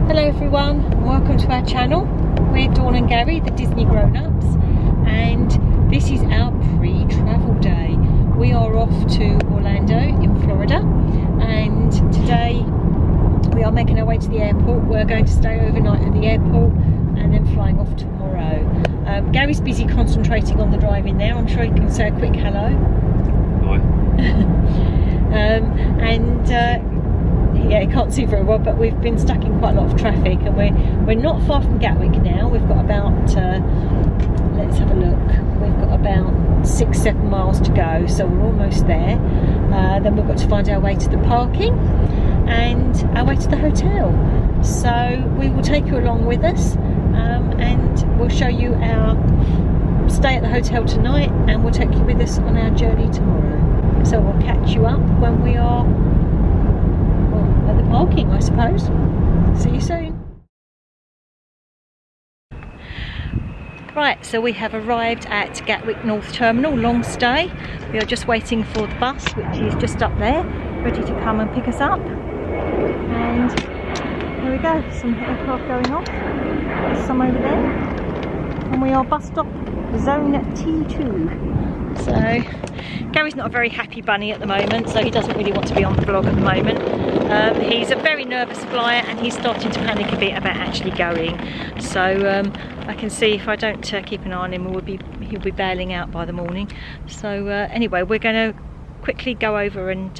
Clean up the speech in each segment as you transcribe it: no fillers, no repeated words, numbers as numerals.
Hello everyone, and welcome to our channel. We're Dawn and Gary, the Disney grown-ups, and this is our pre-travel day. We are off to Orlando in Florida, and today we are making our way to the airport. We're going to stay overnight at the airport and then flying off tomorrow. Gary's busy concentrating on the driving now. I'm sure he can say a quick hello. Hi. Yeah, he can't see very well, but we've been stuck in quite a lot of traffic, and we're not far from Gatwick now. We've got about let's have a look. We've got about 6-7 miles to go, so we're almost there. Then we've got to find our way to the parking and our way to the hotel. So we will take you along with us, and we'll show you our stay at the hotel tonight, and we'll take you with us on our journey tomorrow. So we'll catch you up when we are at the parking, I suppose. See you soon. Right, so we have arrived at Gatwick North Terminal, long stay. We are just waiting for the bus, which is just up there, ready to come and pick us up. And there we go, some aircraft going off. There's some over there. And we are bus stop zone T2. So Gary's not a very happy bunny at the moment, so he doesn't really want to be on the vlog at the moment. He's a very nervous flyer, and he's starting to panic a bit about actually going. So I can see if I don't keep an eye on him, he'll be bailing out by the morning. So anyway, we're going to quickly go over and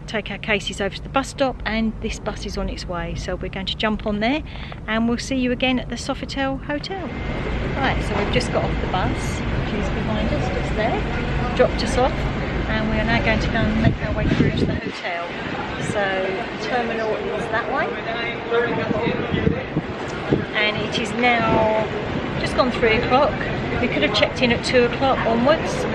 take our cases over to the bus stop, and this bus is on its way, so we're going to jump on there and we'll see you again at the Sofitel Hotel. Right, so we've just got off the bus, which is behind us, just there, dropped us off, and we are now going to go and make our way through to the hotel. So the terminal is that way, and it is now just gone 3 o'clock. We could have checked in at 2 o'clock onwards.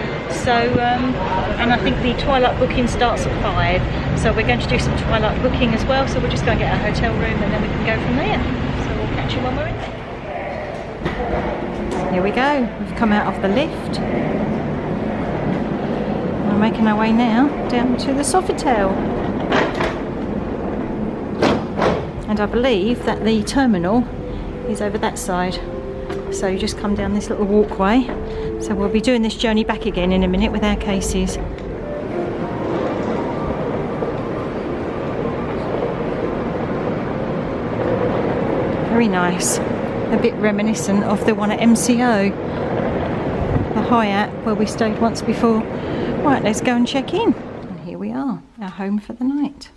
So, and I think the Twilight booking starts at 5. So we're going to do some Twilight booking as well. So we're just going to get a hotel room, and then we can go from there. So we'll catch you when we're in there. Here we go. We've come out of the lift. We're making our way now down to the Sofitel. And I believe that the terminal is over that side. So you just come down this little walkway. So we'll be doing this journey back again in a minute with our cases. Very nice. A bit reminiscent of the one at MCO, the Hyatt, where we stayed once before. Right, let's go and check in. And here we are, our home for the night.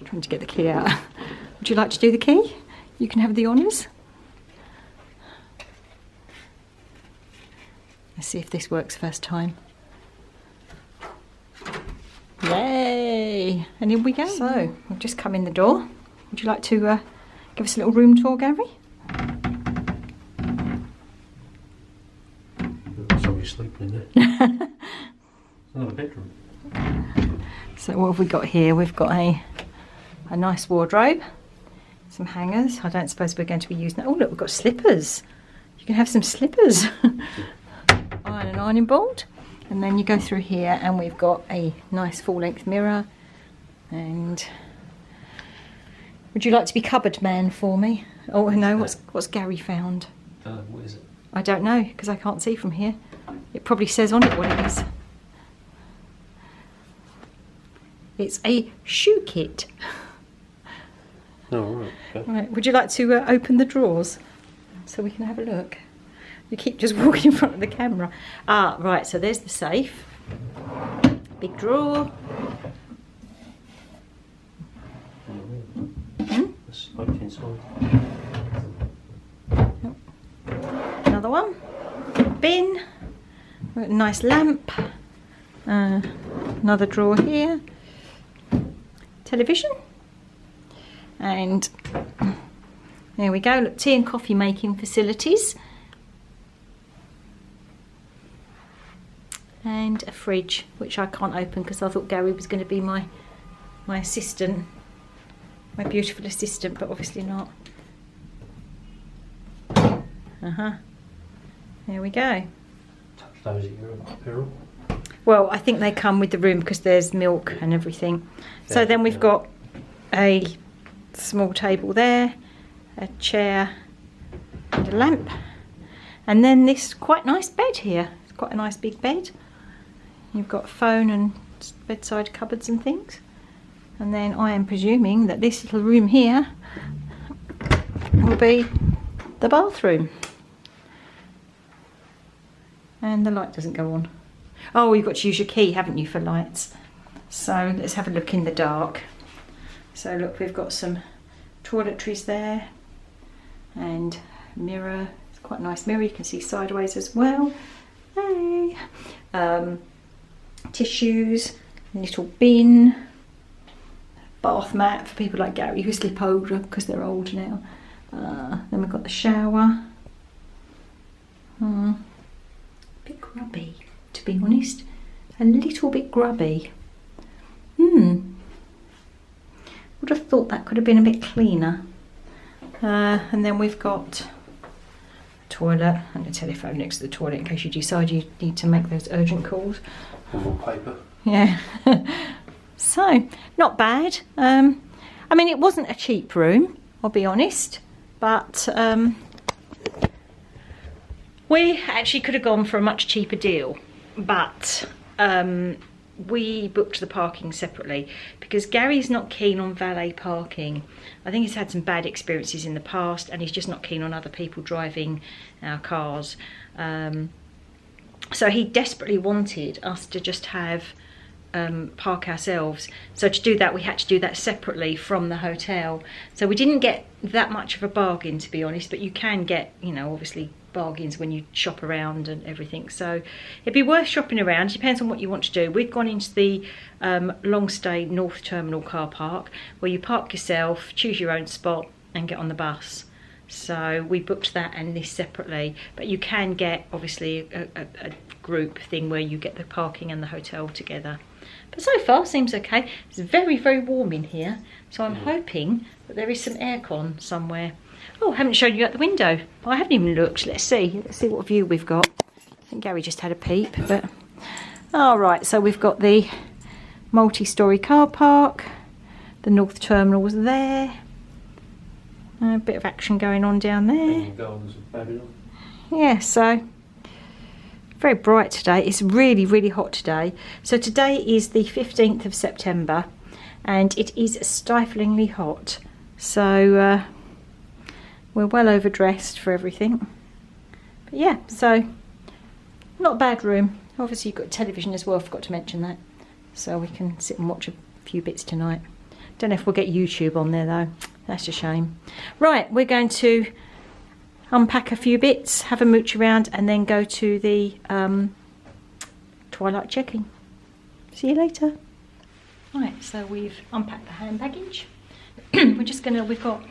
Trying to get the key out. Would you like to do the key? You can have the honours. Let's see if this works first time. Yay! And in we go. So, we've just come in the door. Would you like to give us a little room tour, Gary? Somebody's sleeping in there. It's another bedroom. So what have we got here? We've got a nice wardrobe. Some hangers. I don't suppose we're going to be using that. Oh look, we've got slippers. You can have some slippers. Iron and ironing board. And then you go through here, and we've got a nice full-length mirror. And would you like to be cupboard man for me? Oh no, what's Gary found? What is it? I don't know, because I can't see from here. It probably says on it what it is. It's a shoe kit. Oh, right. Okay. Right, would you like to open the drawers so we can have a look? You keep just walking in front of the camera. Ah, right, so there's the safe. Big drawer. Let's open inside. Another one. Bin. A nice lamp. Another drawer here. Television. And there we go, look, tea and coffee making facilities. And a fridge, which I can't open because I thought Gary was going to be my assistant, my beautiful assistant, but obviously not. There we go. Touch those at your peril. Well, I think they come with the room because there's milk and everything. So then we've got a small table there, a chair and a lamp. And then this quite nice bed here. It's quite a nice big bed. You've got a phone and bedside cupboards and things. And then I am presuming that this little room here will be the bathroom. And the light doesn't go on. Oh, you've got to use your key, haven't you, for lights? So let's have a look in the dark. So look, we've got some toiletries there and mirror. It's quite a nice mirror, you can see sideways as well. Hey. Tissues, little bin, bath mat for people like Gary who slip over because they're old now. Then we've got the shower. A bit grubby, to be honest. A little bit grubby. Would have thought that could have been a bit cleaner. And then we've got a toilet and a telephone next to the toilet in case you decide you need to make those urgent calls. More paper. Yeah. So, not bad. I mean, it wasn't a cheap room, I'll be honest, but we actually could have gone for a much cheaper deal, but we booked the parking separately because Gary's not keen on valet parking. I think he's had some bad experiences in the past and he's just not keen on other people driving our cars. So he desperately wanted us to just have park ourselves. So to do that, we had to do that separately from the hotel. So we didn't get that much of a bargain, to be honest, but you can get, you know, obviously bargains when you shop around and everything. So it'd be worth shopping around. It depends on what you want to do. We've gone into the long stay North Terminal car park where you park yourself, choose your own spot and get on the bus. So we booked that and this separately, but you can get obviously a group thing where you get the parking and the hotel together. But so far seems okay. It's very, very warm in here, so I'm hoping that there is some aircon somewhere. Oh, I haven't shown you out the window. I haven't even looked. Let's see what view we've got. I think Gary just had a peep, but all right. So we've got the multi-storey car park. The North Terminal was there. A bit of action going on down there. Yeah, so very bright today. It's really, really hot today. So today is the 15th of September and it is stiflingly hot. So we're well overdressed for everything. But yeah, so not a bad room. Obviously you've got television as well, forgot to mention that. So we can sit and watch a few bits tonight. Don't know if we'll get YouTube on there though. That's a shame. Right, we're going to unpack a few bits, have a mooch around and then go to the Twilight check-in. See you later. Right, so we've unpacked the hand baggage. We've got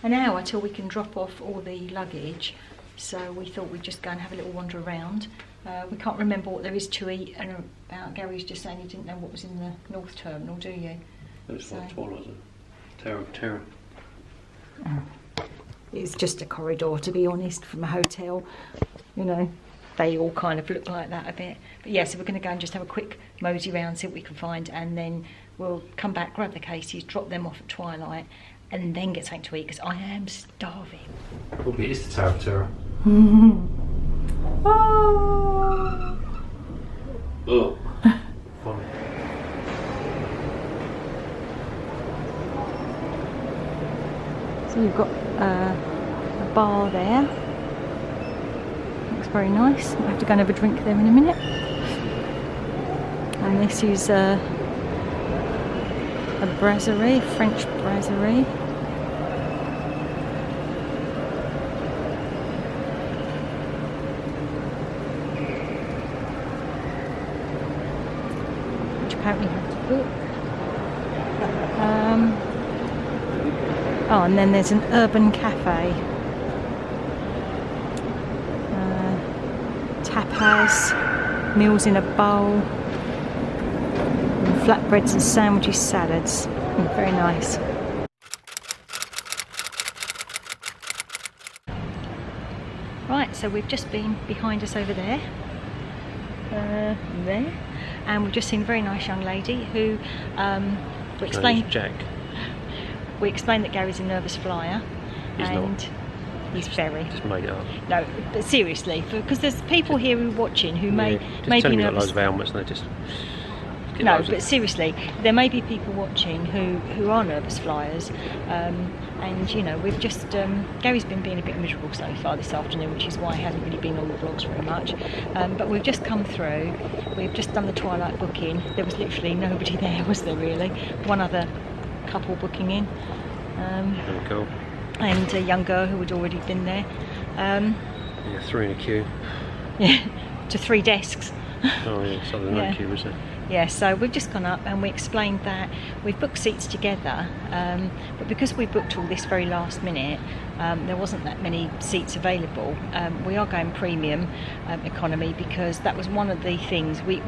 an hour till we can drop off all the luggage. So we thought we'd just go and have a little wander around. We can't remember what there is to eat and about. Gary's just saying he didn't know what was in the North Terminal, do you? It's like Twilight, Tower of Terror. It's just a corridor, to be honest, from a hotel. You know, they all kind of look like that a bit. But yeah, so we're going to go and just have a quick mosey round, see what we can find, and then we'll come back, grab the cases, drop them off at Twilight, and then get something to eat because I am starving. Probably is the Tower of Terror. Oh. Oh. Funny. So you've got a bar there. Looks very nice. We'll have to go and have a drink there in a minute. And this is a brasserie, French brasserie. Which apparently you have to book. Oh, and then there's an urban cafe. Tapas, meals in a bowl, and flatbreads and sandwiches, salads. Very nice. Right, so we've just been behind us over there. and we've just seen a very nice young lady who we explained. Jack. We explained that Gary's a nervous flyer. He's and not. He's very. Just made it up. No, but seriously, because there's people here who are watching who may just be telling me nervous. loads of helmets and they just. No, but seriously, there may be people watching who are nervous flyers, and you know, we've just Gary's been being a bit miserable so far this afternoon, which is why he hasn't really been on the vlogs very much. But we've just come through. We've just done the Twilight booking. There was literally nobody there, was there really? One other couple booking in, Cool. and a young girl who had already been there. Yeah, 3 in a queue. Yeah, to 3 desks. Oh yeah, so there's no queue, is there? Yeah, so we've just gone up and we explained that we've booked seats together, but because we booked all this very last minute, there wasn't that many seats available. We are going premium economy because that was one of the things we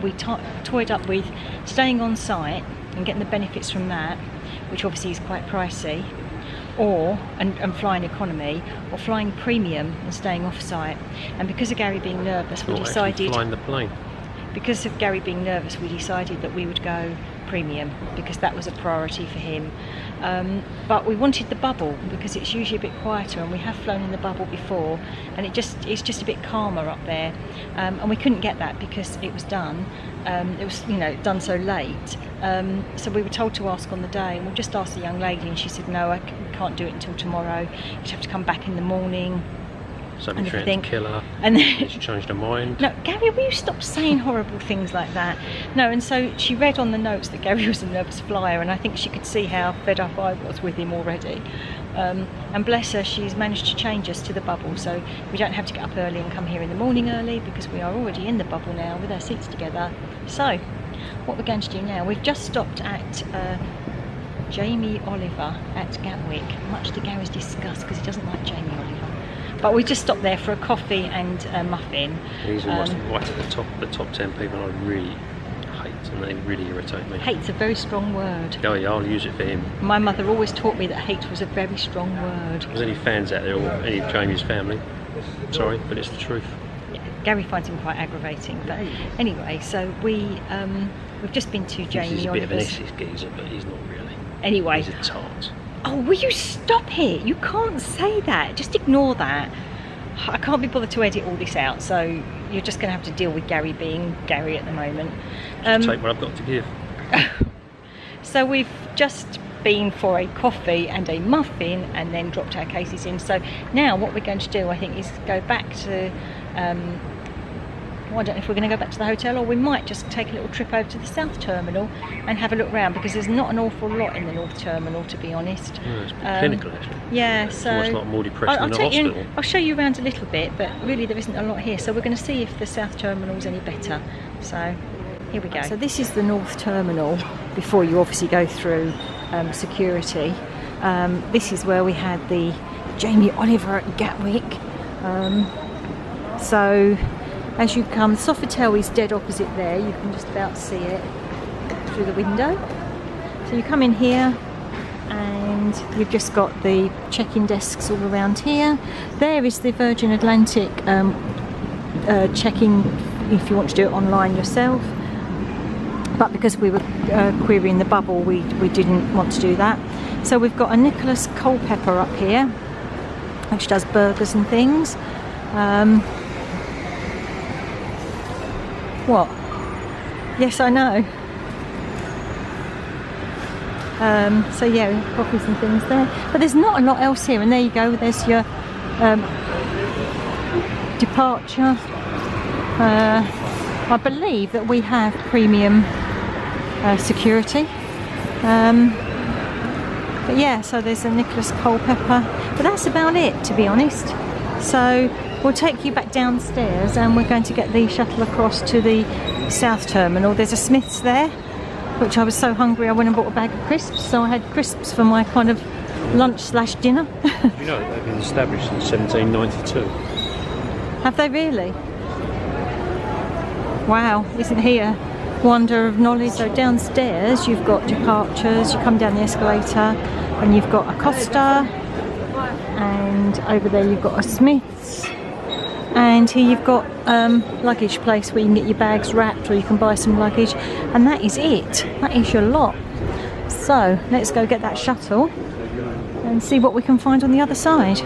toyed up with, staying on site and getting the benefits from that, which obviously is quite pricey, and flying economy, or flying premium and staying off site. And because of Gary being nervous, we Not decided. actually flying the plane. Because of Gary being nervous, we decided that we would go premium because that was a priority for him. But we wanted the bubble because it's usually a bit quieter, and we have flown in the bubble before, and it's just a bit calmer up there. And we couldn't get that because it was done. It was done so late. So we were told to ask on the day, and we just asked the young lady, and she said no, we can't do it until tomorrow. You'd have to come back in the morning. Somebody trying to kill her. And then she changed her mind. No, Gary, will you stop saying horrible things like that? No, and so she read on the notes that Gary was a nervous flyer, and I think she could see how fed up I was with him already. And bless her, she's managed to change us to the bubble, so we don't have to get up early and come here in the morning early because we are already in the bubble now with our seats together. So, what we're going to do now, we've just stopped at Jamie Oliver at Gatwick, much to Gary's disgust because he doesn't like Jamie Oliver. But we just stopped there for a coffee and a muffin. He's almost right at the top 10 people I really hate, and they really irritate me. Hate's a very strong word. Oh yeah, I'll use it for him. My mother always taught me that hate was a very strong word. If there's any fans out there, or any of Jamie's family, sorry, but it's the truth. Yeah, Gary finds him quite aggravating. But anyway, so we've just been to Jamie He's a bit of an Oliver's. Essex geezer, but he's not really. Anyway. He's a tart. Oh, will you stop it? You can't say that. Just ignore that. I can't be bothered to edit all this out, so you're just going to have to deal with Gary being Gary at the moment. Just take what I've got to give. So we've just been for a coffee and a muffin and then dropped our cases in. So now what we're going to do, I think, is go back to I don't know if we're going to go back to the hotel, or we might just take a little trip over to the South Terminal and have a look round, because there's not an awful lot in the North Terminal, to be honest. Yeah, it's a bit clinical, actually. Yeah, It's so almost like more depressing I'll than a take you hospital. I'll show you around a little bit, but really there isn't a lot here. So we're going to see if the South Terminal is any better. So here we go. So this is the North Terminal before you obviously go through security. This is where we had the Jamie Oliver at Gatwick. So as you come, Sofitel is dead opposite there. You can just about see it through the window. So you come in here and you've just got the check-in desks all around here. There is the Virgin Atlantic check-in if you want to do it online yourself. But because we were querying the bubble, we didn't want to do that. So we've got a Nicholas Culpepper up here, which does burgers and things. What? Yes, I know. So yeah, coffees and things there. But there's not a lot else here. And there you go. There's your departure. I believe that we have premium security. But yeah, so there's a Nicholas Culpepper. But that's about it, to be honest. So we'll take you back downstairs and we're going to get the shuttle across to the South Terminal. There's a Smith's there, which I was so hungry I went and bought a bag of crisps. So I had crisps for my kind of lunch/dinner. You know, they've been established in 1792. Have they really? Wow, isn't here wonder of knowledge? So downstairs you've got departures, you come down the escalator and you've got a Costa, and over there you've got a Smith's, And here you've got luggage place where you can get your bags wrapped, or you can buy some luggage, and that is it. That is your lot. So let's go get that shuttle and see what we can find on the other side.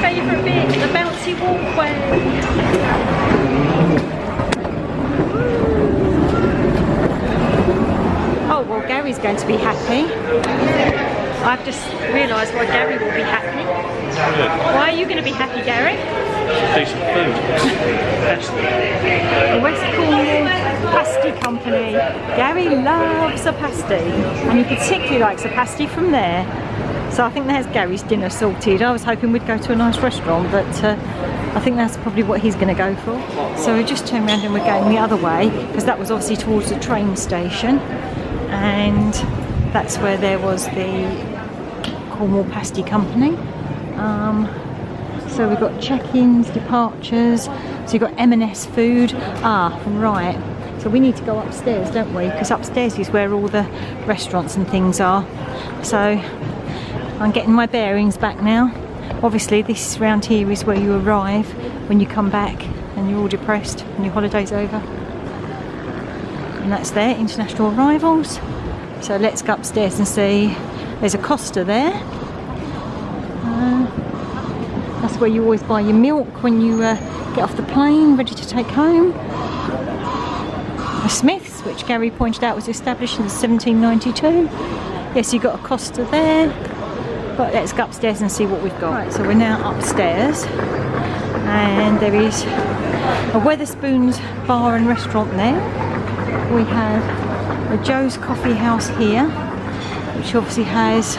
Favourite bit, the bouncy walkway. Oh well, Gary's going to be happy. I've just realised why Gary will be happy. Why are you going to be happy, Gary? Decent food. The West Cornwall Pasty Company. Gary loves a pasty, and he particularly likes a pasty from there. So I think there's Gary's dinner sorted. I was hoping we'd go to a nice restaurant, but I think that's probably what he's going to go for. So we just turned around and we're going the other way, because that was obviously towards the train station, and that's where there was the Cornwall Pasty Company. So we've got check-ins, departures, so you've got M&S food. Right. So we need to go upstairs, don't we? Because upstairs is where all the restaurants and things are. So I'm getting my bearings back now. Obviously this round here is where you arrive when you come back and you're all depressed and your holiday's over. And that's there, international arrivals. So let's go upstairs and see. There's a Costa there. That's where you always buy your milk when you get off the plane, ready to take home. The Smiths, which Gary pointed out was established in 1792. Yes, you've got a Costa there. But let's go upstairs and see what we've got. Right, so we're now upstairs, and there is a Wetherspoons bar and restaurant there. We have a Joe's Coffee House here, which obviously has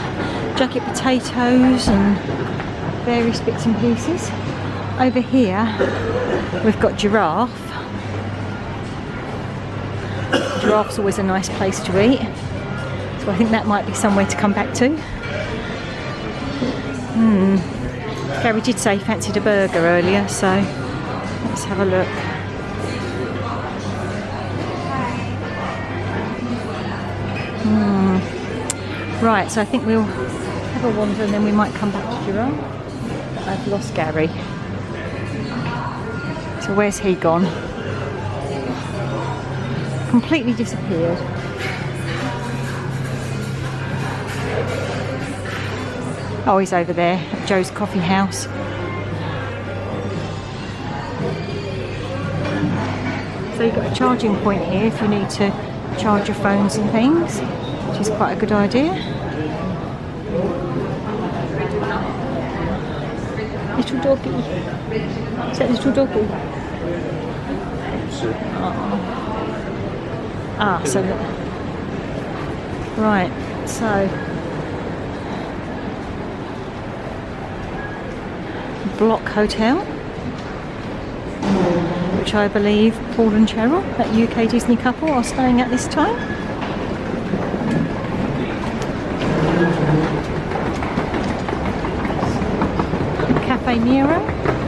jacket potatoes and various bits and pieces. Over here we've got Giraffe. Giraffe's always a nice place to eat, so I think that might be somewhere to come back to. Gary did say he fancied a burger earlier, so let's have a look. Right, so I think we'll have a wander and then we might come back to Giraffe. I've lost Gary. So where's he gone? Completely disappeared. Oh, he's over there at Joe's coffee house. So you've got a charging point here if you need to charge your phones and things, which is quite a good idea. Little doggy. Is that little doggy? Oh. Ah, so look. Right, so Block Hotel, which I believe Paul and Cheryl, that UK Disney couple, are staying at this time. Cafe Nero,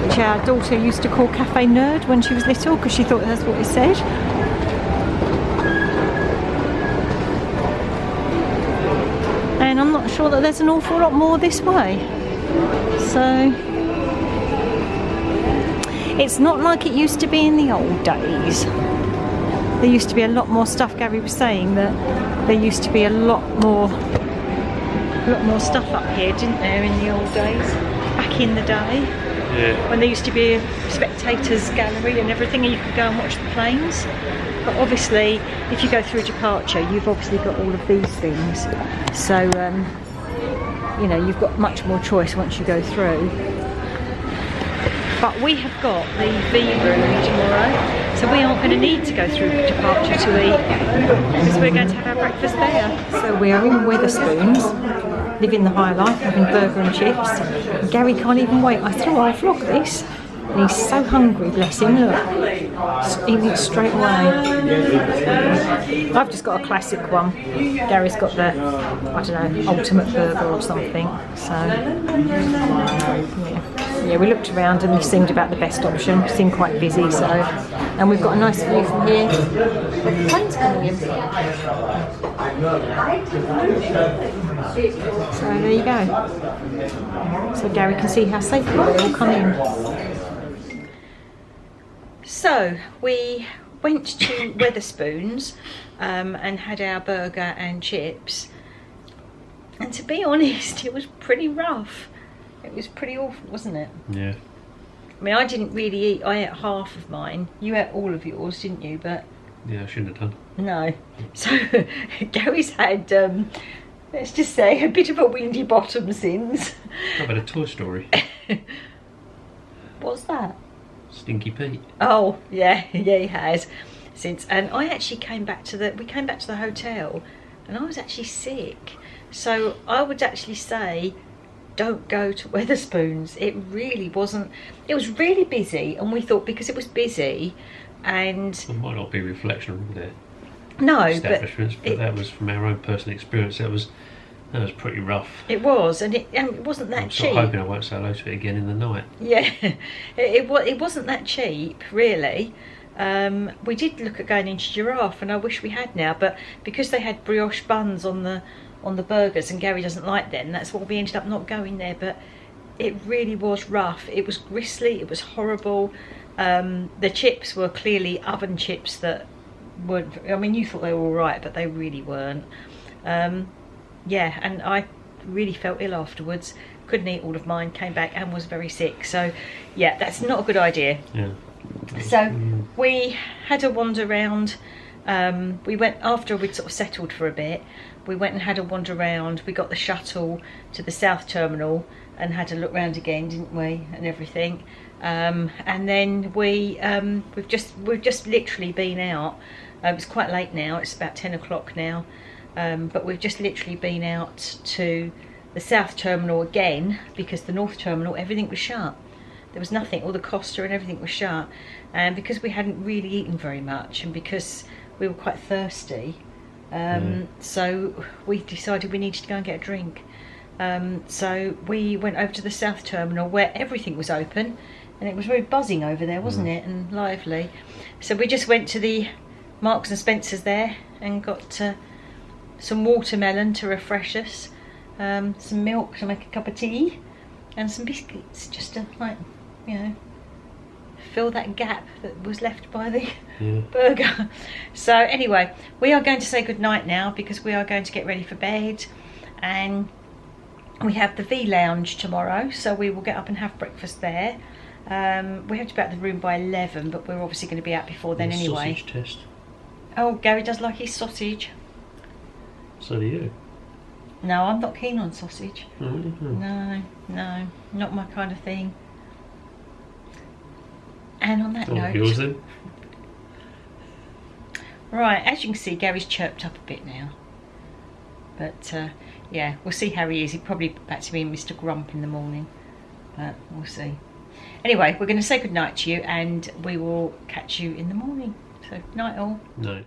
which our daughter used to call Cafe Nerd when she was little because she thought that's what it said. And I'm not sure that there's an awful lot more this way. So it's not like it used to be in the old days. There used to be a lot more stuff. Gary was saying that there used to be a lot more stuff up here, didn't there, in the old days, back in the day. Yeah. When there used to be a spectators gallery and everything, and you could go and watch the planes. But obviously, if you go through departure, you've obviously got all of these things. So, you know, you've got much more choice once you go through. But we have got the V room tomorrow, so we aren't going to need to go through departure to eat, because we're going to have our breakfast there. So we are in Wetherspoons, living the high life, having burger and chips. And Gary can't even wait. I said, oh, I'll vlog this. And he's so hungry, bless him, look. Eating it straight away. I've just got a classic one. Gary's got the, I don't know, ultimate burger or something. So, yeah, we looked around and we seemed about the best option. We seemed quite busy, so. And we've got a nice view from here. The plane's coming in. So there you go. So Gary can see how safely they all come in. So we went to Wetherspoons and had our burger and chips, and to be honest, it was pretty rough. It was pretty awful, wasn't it? Yeah. I mean, I didn't really eat. I ate half of mine. You ate all of yours, didn't you? But Yeah, I shouldn't have done. no. So Gary's had, let's just say, a bit of a windy bottom since. How about a Toy Story? What's that? Stinky Pete. Oh yeah, he has since. And I actually came back to the hotel, and I was actually sick. So I would actually say, don't go to Wetherspoons. It really wasn't. It was really busy, and we thought because it was busy, and It might not be a reflection of their no, establishments, but it, that was from our own personal experience. That was pretty rough. it was, and it wasn't that I'm cheap. sort of hoping I won't say hello to it again in the night. Yeah, it wasn't that cheap, really. We did look at going into Giraffe, and I wish we had now, but because they had brioche buns on the burgers, and Gary doesn't like them, that's why we ended up not going there. But it really was rough. It was gristly. It was horrible. The chips were clearly oven chips that weren't. I mean, you thought they were all right, but they really weren't. Yeah, and I really felt ill afterwards. Couldn't eat all of mine. Came back and was very sick. So, yeah, that's not a good idea. Yeah. So we had a wander around. We went after we'd sort of settled for a bit. We went and had a wander around. We got the shuttle to the South Terminal and had a look round again, didn't we? And everything. And then we've just literally been out. It's quite late now. It's about 10 o'clock now. But we've just literally been out to the South Terminal again, because the North Terminal, everything was shut. There was nothing, all the Costa and everything was shut. And because we hadn't really eaten very much, and because we were quite thirsty, so we decided we needed to go and get a drink. So we went over to the South Terminal, where everything was open, and it was very buzzing over there, wasn't it, and lively. So we just went to the Marks and Spencer's there and got some watermelon to refresh us, some milk to make a cup of tea, and some biscuits just to, like, you know, fill that gap that was left by the Yeah. burger. So anyway, we are going to say goodnight now because we are going to get ready for bed, and we have the V Lounge tomorrow, so we will get up and have breakfast there. We have to be out of the room by 11, but we're obviously going to be out before then anyway. Sausage test. Oh, Gary does like his sausage. So do you. No, I'm not keen on sausage. Oh, really? Oh. No, no, not my kind of thing. And on that note, Yours then? right, as you can see, Gary's chirped up a bit now. But yeah, we'll see how he is. He'll probably be back to being Mr. Grump in the morning, but we'll see. Anyway, we're going to say goodnight to you, and we will catch you in the morning. So, night all. No.